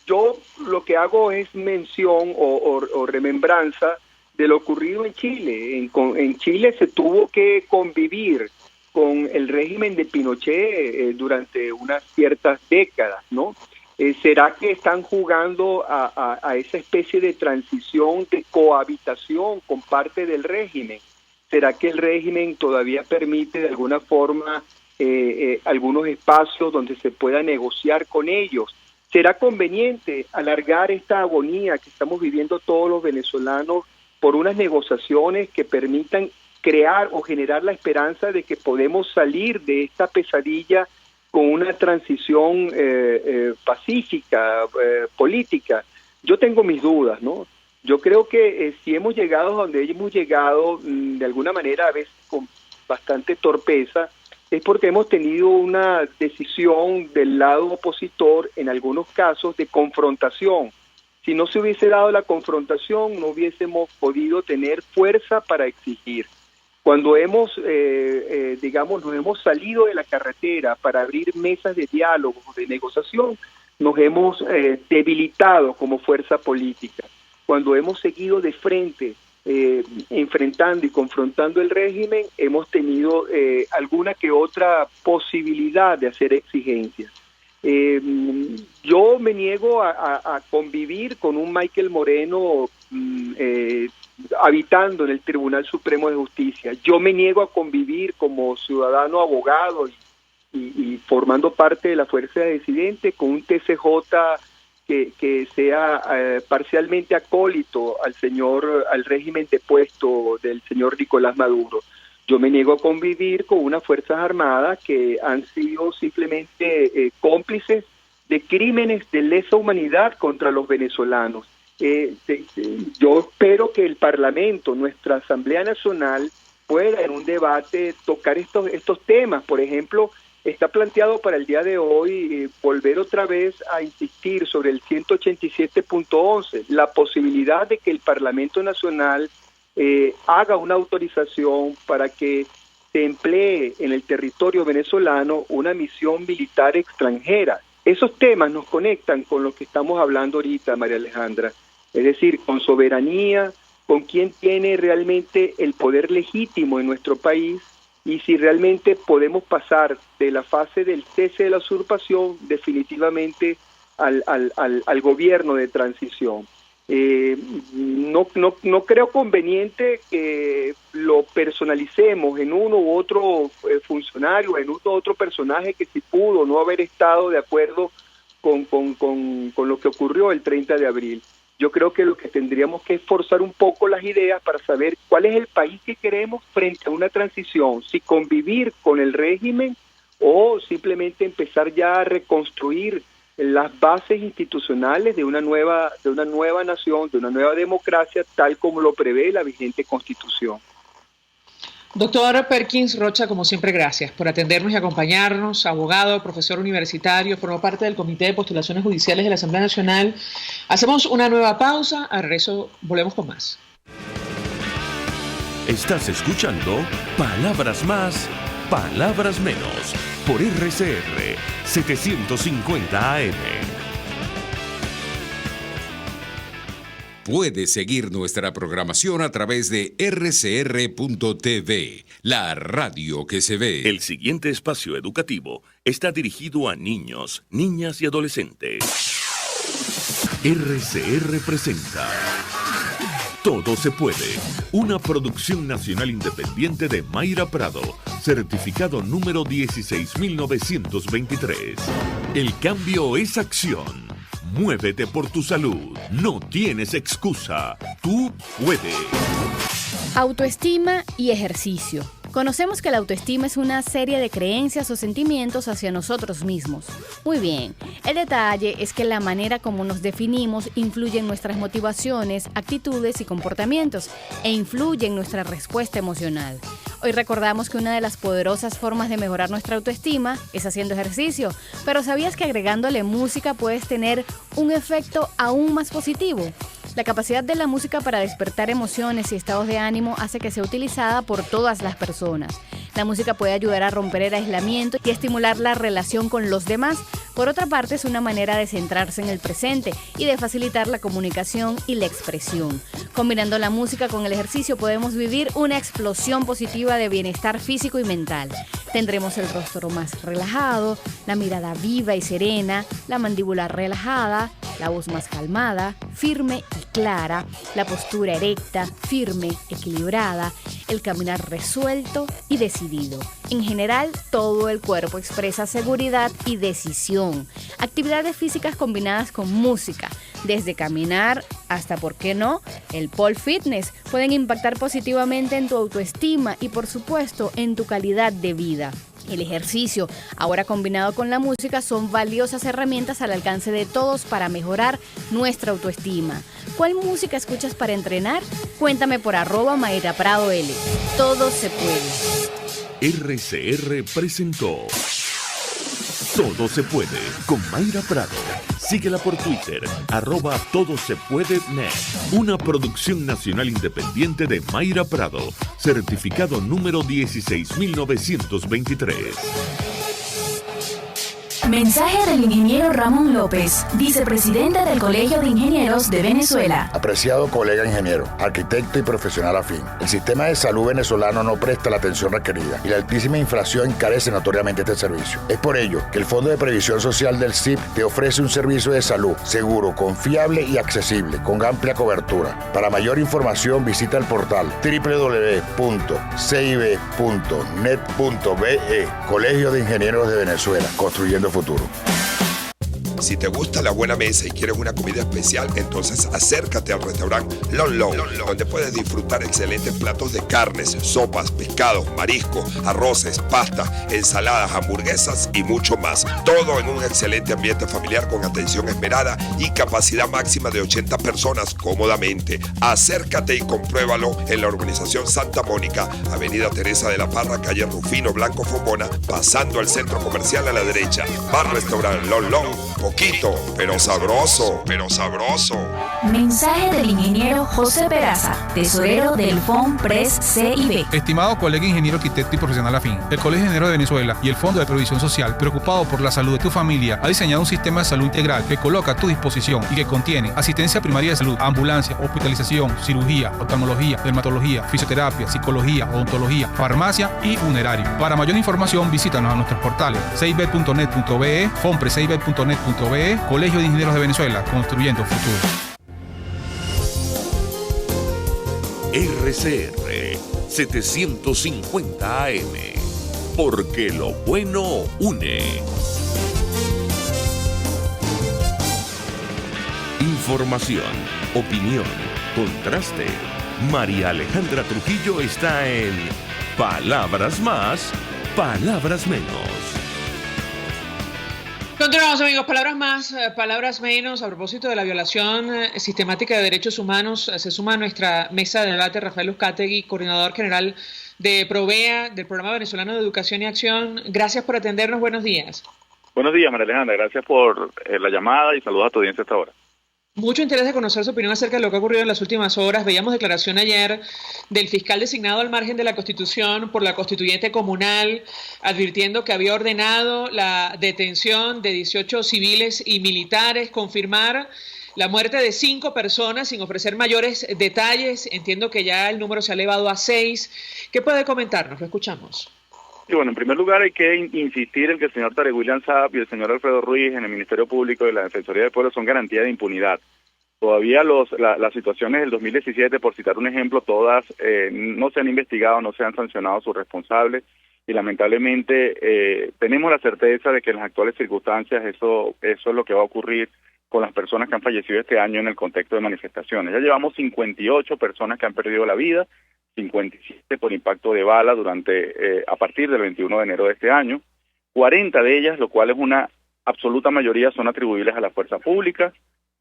J: yo lo que hago es mención o remembranza de lo ocurrido en Chile. En Chile se tuvo que convivir con el régimen de Pinochet durante unas ciertas décadas, ¿no? ¿Será que están jugando a esa especie de transición, de cohabitación con parte del régimen? ¿Será que el régimen todavía permite de alguna forma algunos espacios donde se pueda negociar con ellos? ¿Será conveniente alargar esta agonía que estamos viviendo todos los venezolanos por unas negociaciones que permitan crear o generar la esperanza de que podemos salir de esta pesadilla con una transición pacífica, política? Yo tengo mis dudas, ¿no? Yo creo que si hemos llegado a donde hemos llegado, de alguna manera a veces con bastante torpeza, es porque hemos tenido una decisión del lado opositor, en algunos casos, de confrontación. Si no se hubiese dado la confrontación, no hubiésemos podido tener fuerza para exigir. Cuando hemos, nos hemos salido de la carretera para abrir mesas de diálogo, de negociación, nos hemos debilitado como fuerza política. Cuando hemos seguido de frente, enfrentando y confrontando el régimen, hemos tenido alguna que otra posibilidad de hacer exigencias. Yo me niego a convivir con un Michael Moreno habitando en el Tribunal Supremo de Justicia. Yo me niego a convivir como ciudadano abogado y formando parte de la fuerza de disidente con un TCJ que sea parcialmente acólito al régimen depuesto del señor Nicolás Maduro. Yo me niego a convivir con unas Fuerzas Armadas que han sido simplemente cómplices de crímenes de lesa humanidad contra los venezolanos. Yo espero que el Parlamento, nuestra Asamblea Nacional, pueda en un debate tocar estos temas. Por ejemplo, está planteado para el día de hoy volver otra vez a insistir sobre el 187.11, la posibilidad de que el Parlamento Nacional haga una autorización para que se emplee en el territorio venezolano una misión militar extranjera. Esos temas nos conectan con lo que estamos hablando ahorita, María Alejandra, es decir, con soberanía, con quién tiene realmente el poder legítimo en nuestro país y si realmente podemos pasar de la fase del cese de la usurpación definitivamente al gobierno de transición. No creo conveniente que lo personalicemos en uno u otro funcionario, en uno u otro personaje que si pudo no haber estado de acuerdo con lo que ocurrió el 30 de abril. Yo creo que lo que tendríamos que esforzar un poco las ideas para saber cuál es el país que queremos frente a una transición, si convivir con el régimen o simplemente empezar ya a reconstruir las bases institucionales de una nueva nación, de una nueva democracia, tal como lo prevé la vigente Constitución.
A: Doctor Perkins Rocha, como siempre, gracias por atendernos y acompañarnos. Abogado, profesor universitario, formó parte del Comité de Postulaciones Judiciales de la Asamblea Nacional. Hacemos una nueva pausa, al regreso volvemos con más.
B: Estás escuchando Palabras Más, Palabras Menos, por RCR 750 AM.
E: Puedes seguir nuestra programación a través de rcr.tv, la radio que se ve.
B: El siguiente espacio educativo está dirigido a niños, niñas y adolescentes. RCR presenta Todo se puede, una producción nacional independiente de Mayra Prado, certificado número 16923. El cambio es acción. Muévete por tu salud. No tienes excusa. Tú puedes.
K: Autoestima y ejercicio. Conocemos que la autoestima es una serie de creencias o sentimientos hacia nosotros mismos. Muy bien, el detalle es que la manera como nos definimos influye en nuestras motivaciones, actitudes y comportamientos e influye en nuestra respuesta emocional. Hoy recordamos que una de las poderosas formas de mejorar nuestra autoestima es haciendo ejercicio, pero ¿sabías que agregándole música puedes tener un efecto aún más positivo? La capacidad de la música para despertar emociones y estados de ánimo hace que sea utilizada por todas las personas. La música puede ayudar a romper el aislamiento y estimular la relación con los demás. Por otra parte, es una manera de centrarse en el presente y de facilitar la comunicación y la expresión. Combinando la música con el ejercicio podemos vivir una explosión positiva de bienestar físico y mental. Tendremos el rostro más relajado, la mirada viva y serena, la mandíbula relajada, la voz más calmada, firme y clara, la postura erecta, firme, equilibrada, el caminar resuelto y decidido. En general, todo el cuerpo expresa seguridad y decisión. Actividades físicas combinadas con música, desde caminar hasta, ¿por qué no?, el pole fitness, pueden impactar positivamente en tu autoestima y, por supuesto, en tu calidad de vida. El ejercicio, ahora combinado con la música, son valiosas herramientas al alcance de todos para mejorar nuestra autoestima. ¿Cuál música escuchas para entrenar? Cuéntame por @MairaPradoL. Todo se puede.
B: RCR presentó Todo se puede con Mayra Prado. Síguela por Twitter, @todosepuedenet. Una producción nacional independiente de Mayra Prado, certificado número 16923.
H: Mensaje del ingeniero Ramón López, vicepresidente del Colegio de Ingenieros de Venezuela.
L: Apreciado colega ingeniero, arquitecto y profesional afín, el sistema de salud venezolano no presta la atención requerida y la altísima inflación encarece notoriamente este servicio. Es por ello que el Fondo de Previsión Social del CIP te ofrece un servicio de salud seguro, confiable y accesible, con amplia cobertura. Para mayor información visita el portal www.cib.net.be. Colegio de Ingenieros de Venezuela, construyendo futuro.
M: Si te gusta la buena mesa y quieres una comida especial, entonces acércate al restaurante Lon Lon, donde puedes disfrutar excelentes platos de carnes, sopas, pescados, mariscos, arroces, pastas, ensaladas, hamburguesas y mucho más. Todo en un excelente ambiente familiar con atención esmerada y capacidad máxima de 80 personas cómodamente. Acércate y compruébalo en la urbanización Santa Mónica, Avenida Teresa de la Parra, calle Rufino Blanco Fombona, pasando al centro comercial a la derecha. Bar Restaurante Lon Lon. Poquito, pero sabroso,
H: Mensaje del ingeniero José Peraza, tesorero del FONPRES CIB.
N: Estimado colega ingeniero, arquitecto y profesional afín, el Colegio de Ingenieros de Venezuela y el Fondo de Previsión Social, preocupado por la salud de tu familia, ha diseñado un sistema de salud integral que coloca a tu disposición y que contiene asistencia primaria de salud, ambulancia, hospitalización, cirugía, oftalmología, dermatología, fisioterapia, psicología, odontología, farmacia y funerario. Para mayor información, visítanos a nuestros portales cib.net.be, fonprescib.net.be, Colegio de Ingenieros de Venezuela, construyendo futuro.
B: RCR 750 AM, porque lo bueno une. Información, opinión, contraste. María Alejandra Trujillo está en Palabras Más, Palabras Menos.
A: Continuamos, amigos. Palabras más, palabras menos. A propósito de la violación sistemática de derechos humanos, se suma a nuestra mesa de debate Rafael Uzcategui, coordinador general de PROVEA, del Programa Venezolano de Educación y Acción. Gracias por atendernos. Buenos días.
O: Buenos días, María Alejandra. Gracias por la llamada y saludos a tu audiencia hasta ahora.
A: Mucho interés de conocer su opinión acerca de lo que ha ocurrido en las últimas horas. Veíamos declaración ayer del fiscal designado al margen de la Constitución por la constituyente comunal, advirtiendo que había ordenado la detención de 18 civiles y militares, confirmar la muerte de 5 personas sin ofrecer mayores detalles. Entiendo que ya el número se ha elevado a 6. ¿Qué puede comentarnos? Lo escuchamos.
O: Sí, bueno, en primer lugar hay que insistir en que el señor Tarek William Saab y el señor Alfredo Ruiz en el Ministerio Público y la Defensoría del Pueblo son garantía de impunidad. Todavía las situaciones del 2017, por citar un ejemplo, todas no se han investigado, no se han sancionado sus responsables y lamentablemente tenemos la certeza de que en las actuales circunstancias eso es lo que va a ocurrir con las personas que han fallecido este año en el contexto de manifestaciones. Ya llevamos 58 personas que han perdido la vida, 57 por impacto de bala a partir del 21 de enero de este año. 40 de ellas, lo cual es una absoluta mayoría, son atribuibles a la fuerza pública.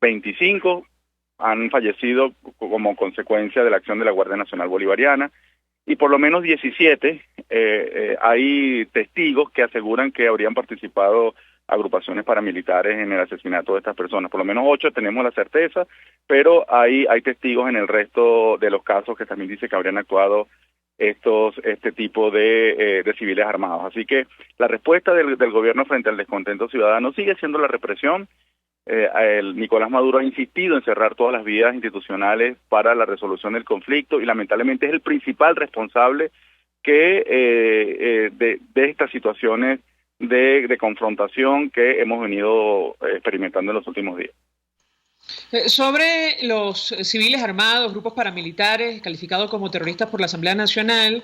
O: 25 han fallecido como consecuencia de la acción de la Guardia Nacional Bolivariana y por lo menos 17 hay testigos que aseguran que habrían participado agrupaciones paramilitares en el asesinato de estas personas. Por lo menos 8 tenemos la certeza, pero hay testigos en el resto de los casos que también dice que habrían actuado este tipo de civiles armados. Así que la respuesta del gobierno frente al descontento ciudadano sigue siendo la represión. Nicolás Maduro ha insistido en cerrar todas las vías institucionales para la resolución del conflicto y lamentablemente es el principal responsable de estas situaciones de confrontación que hemos venido experimentando en los últimos días.
A: Sobre los civiles armados, grupos paramilitares calificados como terroristas por la Asamblea Nacional,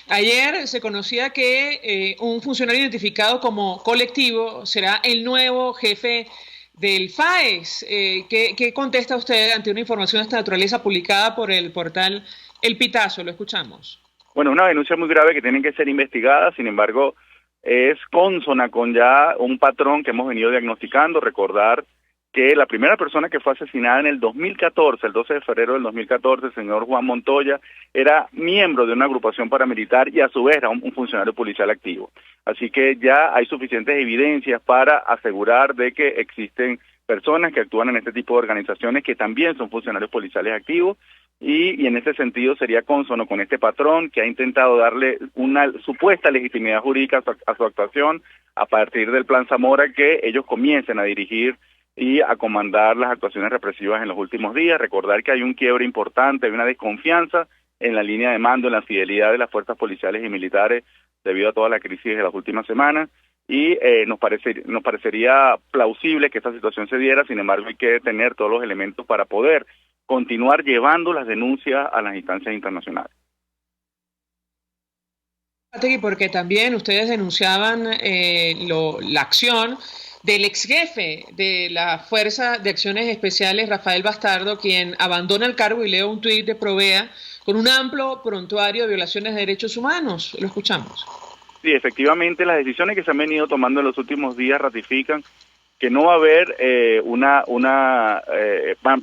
A: ayer se conocía que un funcionario identificado como colectivo será el nuevo jefe del FAES. ¿Qué contesta usted ante una información de esta naturaleza publicada por el portal El Pitazo? Lo escuchamos.
O: Bueno, una denuncia muy grave que tienen que ser investigadas, sin embargo, es consona con ya un patrón que hemos venido diagnosticando. Recordar que la primera persona que fue asesinada en el 2014, el 12 de febrero del 2014, el señor Juan Montoya, era miembro de una agrupación paramilitar y a su vez era un funcionario policial activo. Así que ya hay suficientes evidencias para asegurar de que existen personas que actúan en este tipo de organizaciones que también son funcionarios policiales activos y en ese sentido sería cónsono con este patrón que ha intentado darle una supuesta legitimidad jurídica a su actuación a partir del Plan Zamora, que ellos comiencen a dirigir y a comandar las actuaciones represivas en los últimos días. Recordar que hay un quiebre importante, hay una desconfianza en la línea de mando, en la fidelidad de las fuerzas policiales y militares debido a toda la crisis de las últimas semanas y nos parecería plausible que esta situación se diera. Sin embargo, hay que tener todos los elementos para poder continuar llevando las denuncias a las instancias internacionales.
A: Porque también ustedes denunciaban la acción del ex jefe de la Fuerza de Acciones Especiales, Rafael Bastardo, quien abandona el cargo y leo un tuit de Provea con un amplio prontuario de violaciones de derechos humanos. Lo escuchamos.
O: Sí, efectivamente, las decisiones que se han venido tomando en los últimos días ratifican que no va a haber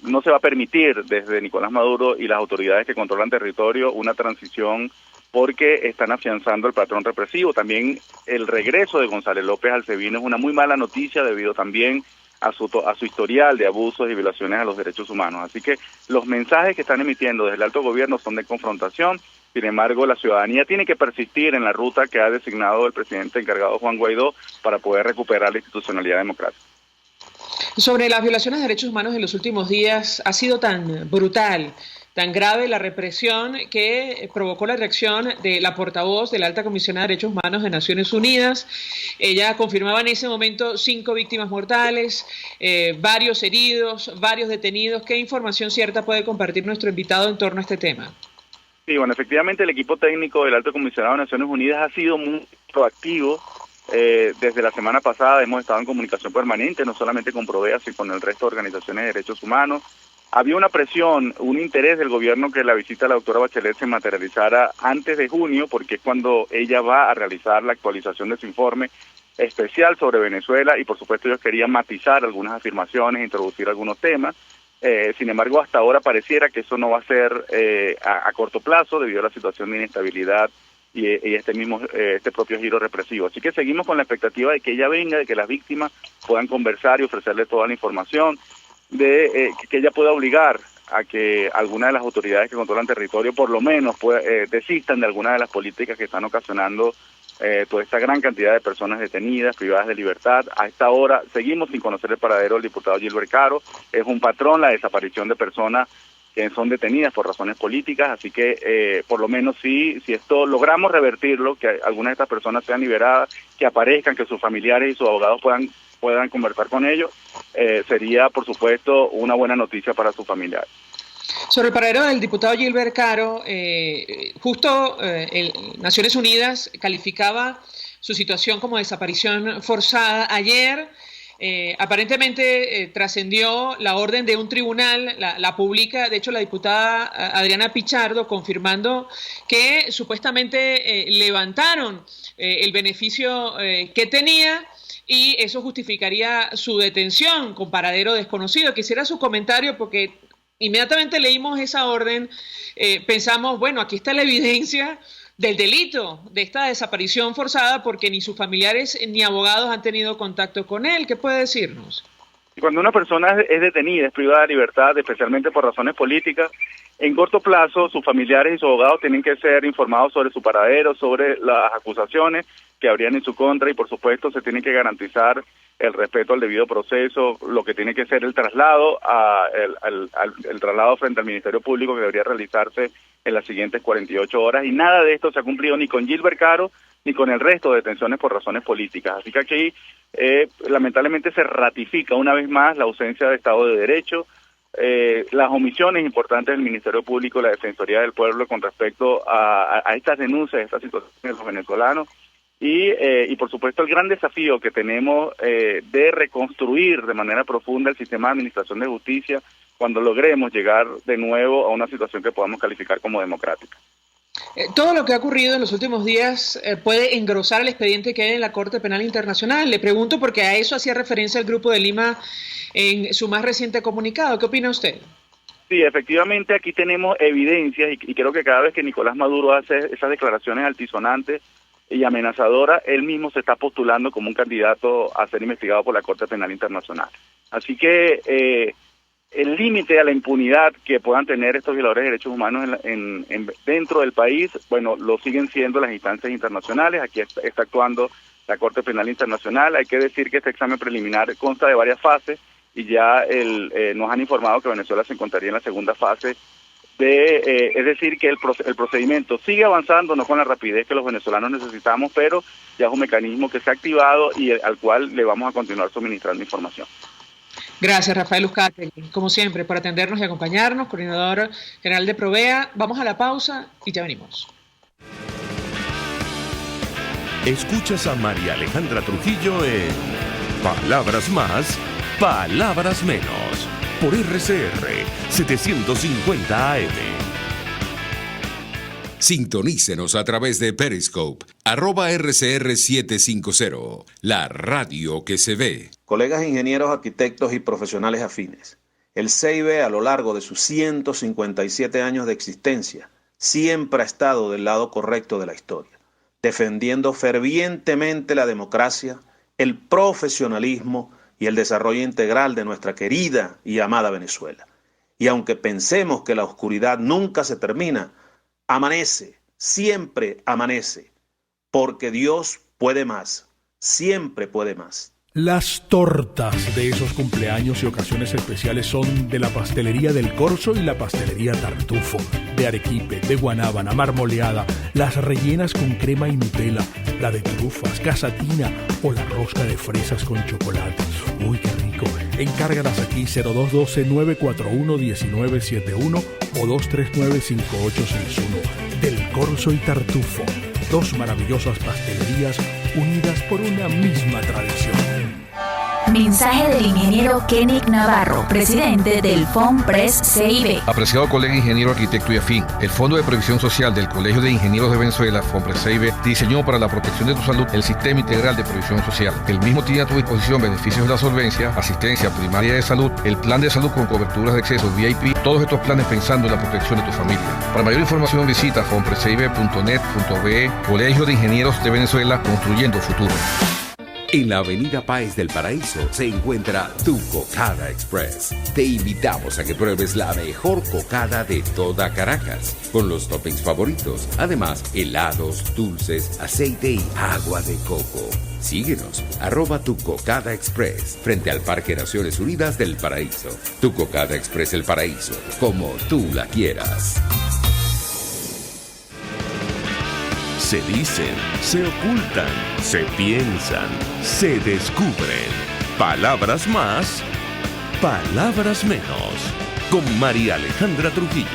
O: no se va a permitir desde Nicolás Maduro y las autoridades que controlan territorio una transición porque están afianzando el patrón represivo. También el regreso de González López al SEBIN es una muy mala noticia debido también a su historial de abusos y violaciones a los derechos humanos. Así que los mensajes que están emitiendo desde el alto gobierno son de confrontación. Sin embargo, la ciudadanía tiene que persistir en la ruta que ha designado el presidente encargado Juan Guaidó para poder recuperar la institucionalidad democrática.
A: Sobre las violaciones de derechos humanos en los últimos días, ha sido tan brutal, tan grave la represión que provocó la reacción de la portavoz de la Alta Comisionada de Derechos Humanos de Naciones Unidas. Ella confirmaba en ese momento 5 víctimas mortales, varios heridos, varios detenidos. ¿Qué información cierta puede compartir nuestro invitado en torno a este tema?
O: Sí, bueno, efectivamente el equipo técnico del Alto Comisionado de Naciones Unidas ha sido muy proactivo. Desde la semana pasada hemos estado en comunicación permanente, no solamente con Provea, sino con el resto de organizaciones de derechos humanos. Había una presión, un interés del gobierno que la visita de la doctora Bachelet se materializara antes de junio, porque es cuando ella va a realizar la actualización de su informe especial sobre Venezuela y por supuesto ellos querían matizar algunas afirmaciones, introducir algunos temas. Sin embargo, hasta ahora pareciera que eso no va a ser a corto plazo debido a la situación de inestabilidad y este propio giro represivo. Así que seguimos con la expectativa de que ella venga, de que las víctimas puedan conversar y ofrecerle toda la información, de que ella pueda obligar a que alguna de las autoridades que controlan territorio por lo menos desistan de alguna de las políticas que están ocasionando toda esta gran cantidad de personas detenidas, privadas de libertad. A esta hora seguimos sin conocer el paradero del diputado Gilbert Caro. Es un patrón la desaparición de personas que son detenidas por razones políticas, así que por lo menos si esto logramos revertirlo, que algunas de estas personas sean liberadas, que aparezcan, que sus familiares y sus abogados puedan conversar con ellos, sería por supuesto una buena noticia para sus familiares.
A: Sobre el paradero del diputado Gilbert Caro, Naciones Unidas calificaba su situación como desaparición forzada. Ayer aparentemente trascendió la orden de un tribunal, la publica, de hecho, la diputada Adriana Pichardo, confirmando que supuestamente levantaron el beneficio que tenía y eso justificaría su detención con paradero desconocido. Quisiera su comentario porque inmediatamente leímos esa orden, pensamos, bueno, aquí está la evidencia del delito, de esta desaparición forzada, porque ni sus familiares ni abogados han tenido contacto con él. ¿Qué puede decirnos?
O: Y cuando una persona es detenida, es privada de libertad, especialmente por razones políticas, en corto plazo sus familiares y sus abogados tienen que ser informados sobre su paradero, sobre las acusaciones que habrían en su contra y por supuesto se tiene que garantizar el respeto al debido proceso, lo que tiene que ser el traslado el traslado frente al Ministerio Público que debería realizarse en las siguientes 48 horas y nada de esto se ha cumplido ni con Gilbert Caro ni con el resto de detenciones por razones políticas. Así que aquí lamentablemente se ratifica una vez más la ausencia de Estado de Derecho, las omisiones importantes del Ministerio Público y la Defensoría del Pueblo con respecto a estas denuncias, a estas situaciones de los venezolanos y por supuesto el gran desafío que tenemos de reconstruir de manera profunda el sistema de administración de justicia cuando logremos llegar de nuevo a una situación que podamos calificar como democrática.
A: Todo lo que ha ocurrido en los últimos días puede engrosar el expediente que hay en la Corte Penal Internacional. Le pregunto porque a eso hacía referencia el Grupo de Lima en su más reciente comunicado. ¿Qué opina usted?
O: Sí, efectivamente aquí tenemos evidencias y creo que cada vez que Nicolás Maduro hace esas declaraciones altisonantes y amenazadoras, él mismo se está postulando como un candidato a ser investigado por la Corte Penal Internacional. Así que el límite a la impunidad que puedan tener estos violadores de derechos humanos dentro del país, bueno, lo siguen siendo las instancias internacionales. Aquí está actuando la Corte Penal Internacional. Hay que decir que este examen preliminar consta de varias fases y ya nos han informado que Venezuela se encontraría en la segunda fase es decir, que el procedimiento sigue avanzando, no con la rapidez que los venezolanos necesitamos, pero ya es un mecanismo que se ha activado y al cual le vamos a continuar suministrando información.
A: Gracias, Rafael Uzcategui, como siempre, por atendernos y acompañarnos, coordinador general de Provea. Vamos a la pausa y ya venimos.
B: Escuchas a María Alejandra Trujillo en Palabras Más, Palabras Menos, por RCR 750 AM.
E: Sintonícenos a través de Periscope, @RCR750, la radio que se ve.
F: Colegas ingenieros, arquitectos y profesionales afines, el CIB a lo largo de sus 157 años de existencia siempre ha estado del lado correcto de la historia, defendiendo fervientemente la democracia, el profesionalismo y el desarrollo integral de nuestra querida y amada Venezuela. Y aunque pensemos que la oscuridad nunca se termina, amanece, siempre amanece, porque Dios puede más, siempre puede más.
P: Las tortas de esos cumpleaños y ocasiones especiales son de la pastelería del Corso y la pastelería Tartufo, de arequipe, de guanábana, marmoleada, las rellenas con crema y Nutella, la de trufas, casatina o la rosca de fresas con chocolate. ¡Uy, qué rico! Encárgalas aquí 0212-941-1971 o 239-5861. Del Corso y Tartufo, dos maravillosas pastelerías unidas por una misma tradición.
H: Mensaje del ingeniero Kenick Navarro, presidente del FOMPRES CIB.
I: Apreciado colega ingeniero, arquitecto y afín, el Fondo de Previsión Social del Colegio de Ingenieros de Venezuela, FOMPRES CIB, diseñó para la protección de tu salud el Sistema Integral de Previsión Social. El mismo tiene a tu disposición beneficios de la solvencia, asistencia primaria de salud, el plan de salud con coberturas de acceso VIP, todos estos planes pensando en la protección de tu familia. Para mayor información visita fomprescib.net.be, Colegio de Ingenieros de Venezuela, construyendo futuro.
E: En la avenida Páez del Paraíso se encuentra Tu Cocada Express. Te invitamos a que pruebes la mejor cocada de toda Caracas, con los toppings favoritos. Además, helados, dulces, aceite y agua de coco. Síguenos, @Tu Cocada Express, frente al Parque Naciones Unidas del Paraíso. Tu Cocada Express El Paraíso, como tú la quieras.
B: Se dicen, se ocultan, se piensan, se descubren. Palabras más, palabras menos. Con María Alejandra Trujillo.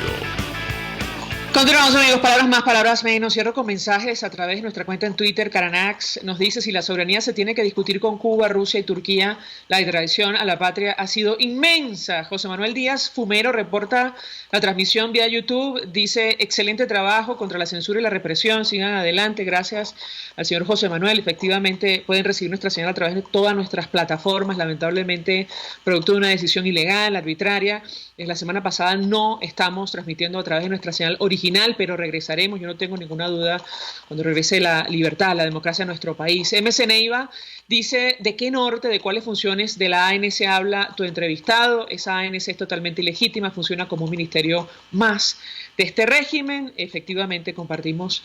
A: Continuamos, amigos, palabras más, palabras menos. Cierro con mensajes a través de nuestra cuenta en Twitter. Caranax nos dice: si la soberanía se tiene que discutir con Cuba, Rusia y Turquía, la traición a la patria ha sido inmensa. José Manuel Díaz Fumero reporta la transmisión vía YouTube. Dice: excelente trabajo contra la censura y la represión. Sigan adelante. Gracias al señor José Manuel. Efectivamente, pueden recibir nuestra señal a través de todas nuestras plataformas. Lamentablemente, producto de una decisión ilegal, arbitraria. La semana pasada no estamos transmitiendo a través de nuestra señal original original, pero regresaremos, yo no tengo ninguna duda, cuando regrese la libertad, la democracia a nuestro país. MC Neiva dice, ¿de qué norte, de cuáles funciones de la ANC habla tu entrevistado? Esa ANC es totalmente ilegítima, funciona como un ministerio más de este régimen. Efectivamente compartimos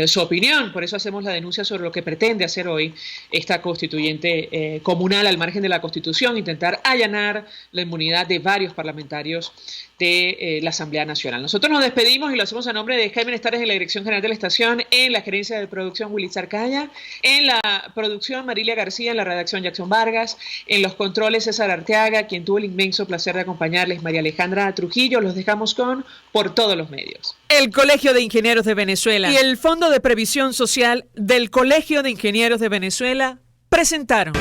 A: su opinión, por eso hacemos la denuncia sobre lo que pretende hacer hoy esta constituyente comunal al margen de la Constitución, intentar allanar la inmunidad de varios parlamentarios de la Asamblea Nacional. Nosotros nos despedimos y lo hacemos a nombre de Jaime Nestares en la Dirección General de la Estación, en la gerencia de producción Willy Zarcaya, en la producción Marilia García, en la redacción Jackson Vargas, en los controles César Arteaga, quien tuvo el inmenso placer de acompañarles, María Alejandra Trujillo. Los dejamos con Por Todos los Medios. El Colegio de Ingenieros de Venezuela y el Fondo de Previsión Social del Colegio de Ingenieros de Venezuela presentaron.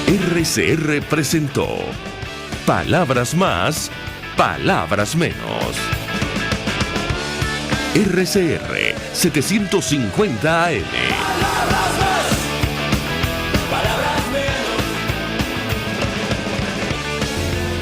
B: RCR presentó Palabras Más, Palabras Menos. RCR 750 AM.